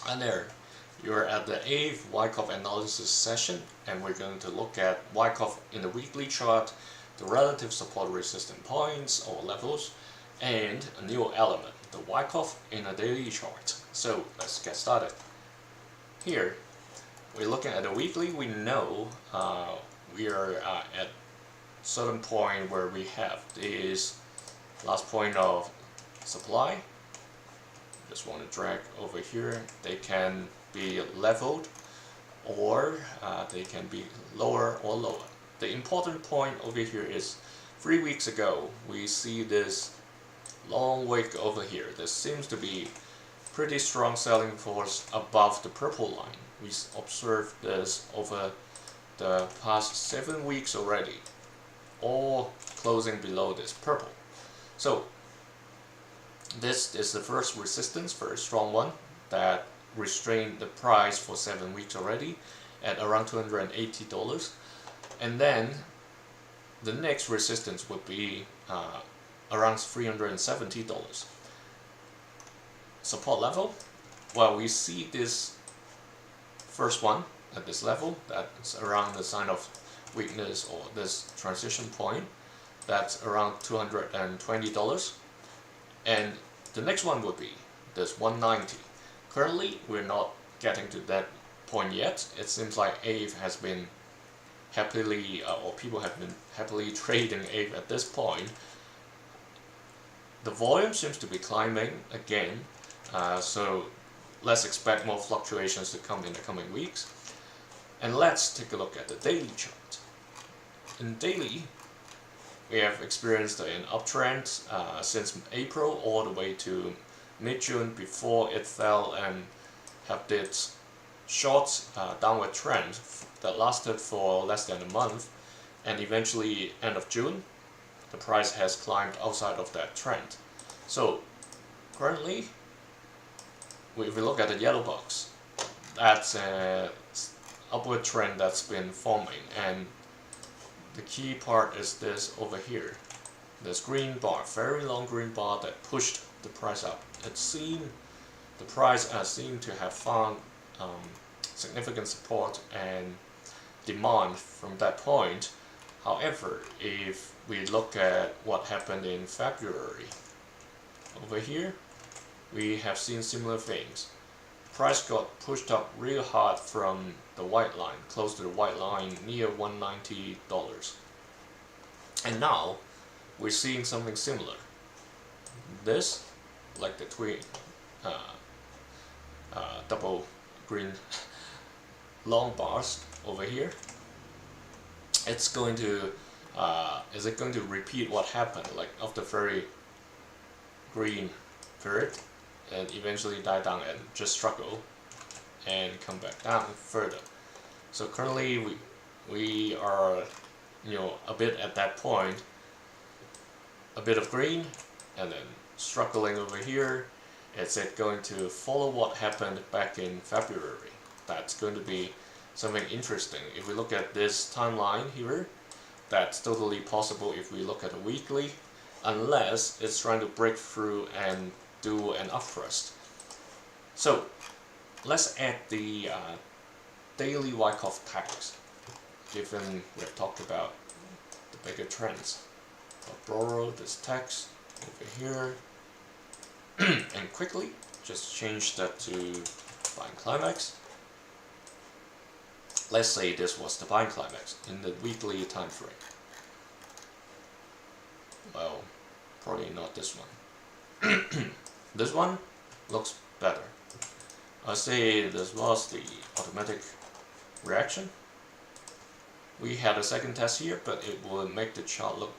And there, you're at the Aave Wyckoff analysis session, and we're going to look at Wyckoff in the weekly chart, the relative support resistance points or levels, and a new element, the Wyckoff in a daily chart. So let's get started. Here, we're looking at the weekly. We know we are at certain point where we have this last point of supply. Just want to drag over here. They can be leveled, or they can be lower or lower. The important point over here is 3 weeks ago we see this long wick over here. There seems to be pretty strong selling force above the purple line. We observed this over the past 7 weeks already, all closing below this purple. So this is the first resistance, very strong one, that restrained the price for 7 weeks already at around $280. And then the next resistance would be around $370. Support level, well, we see this first one at this level, that's around the sign of weakness or this transition point, that's around $220. And the next one would be this 190. Currently, we're not getting to that point yet. It seems like Aave has been happily, or people have been happily trading Aave at this point. The volume seems to be climbing again, so let's expect more fluctuations to come in the coming weeks. And let's take a look at the daily chart. In daily, we have experienced an uptrend since April all the way to mid-June before it fell and have this short downward trend that lasted for less than a month, and eventually end of June the price has climbed outside of that trend. So currently, if we look at the yellow box, that's an upward trend that's been forming, and the key part is this over here, this green bar, very long green bar that pushed the price up. The price seemed to have found significant support and demand from that point. However, if we look at what happened in February, over here we have seen similar things. Price got pushed up real hard from the white line, close to the white line, near $190. And now we're seeing something similar. This, like the twin double green long bars over here, it's going to is it going to repeat what happened like after very green period and eventually die down and just struggle and come back down further? So currently we are, a bit at that point, a bit of green and then struggling over here. Is it going to follow what happened back in February? That's going to be something interesting. If we look at this timeline here, that's totally possible if we look at a weekly, unless it's trying to break through and do an upthrust. So let's add the daily Wyckoff tags, given we've talked about the bigger trends. I'll borrow this text over here and quickly just change that to buying climax. Let's say this was the buying climax in the weekly time frame. Well, probably not this one. This one looks better. I'll say this was the automatic reaction. We had a second test here, but it would make the chart look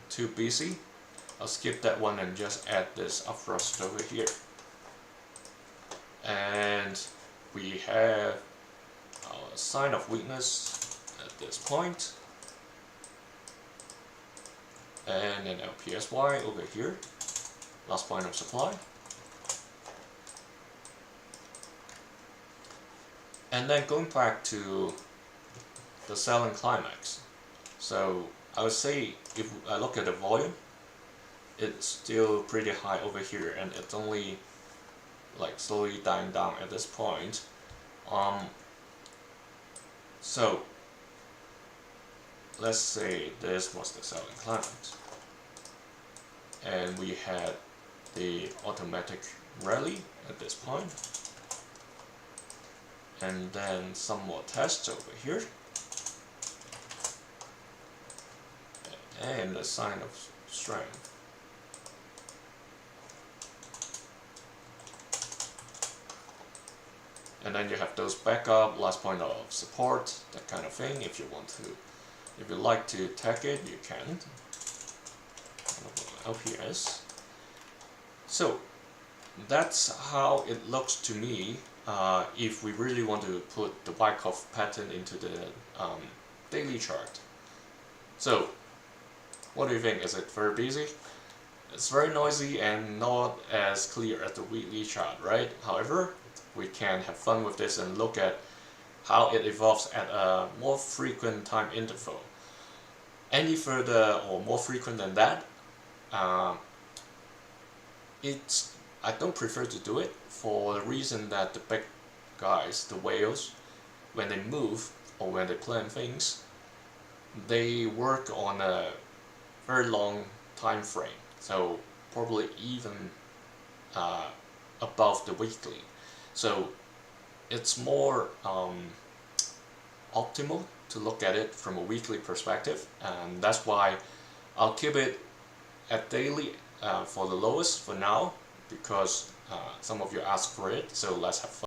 too busy. I'll skip that one and just add this upthrust over here. And we have our sign of weakness at this point, and then our PSY over here, last point of supply. And then going back to the selling climax. So I would say if I look at the volume, it's still pretty high over here, and it's only like slowly dying down at this point. So let's say this was the selling climate, and we had the automatic rally at this point, and then some more tests over here, and a sign of strength. And then you have those backup, last point of support, that kind of thing. If you want to, if you like to tag it, you can. LPS. So that's how it looks to me. If we really want to put the Wyckoff pattern into the daily chart. So what do you think? Is it very busy? It's very noisy and not as clear as the weekly chart, right? However, we can have fun with this and look at how it evolves at a more frequent time interval. Any further or more frequent than that, I don't prefer to do it, for the reason that the big guys, the whales, when they move or when they plan things, they work on a very long time frame, so probably even above the weekly. So it's more optimal to look at it from a weekly perspective, and that's why I'll keep it at daily for the lowest for now, because some of you asked for it, so let's have fun.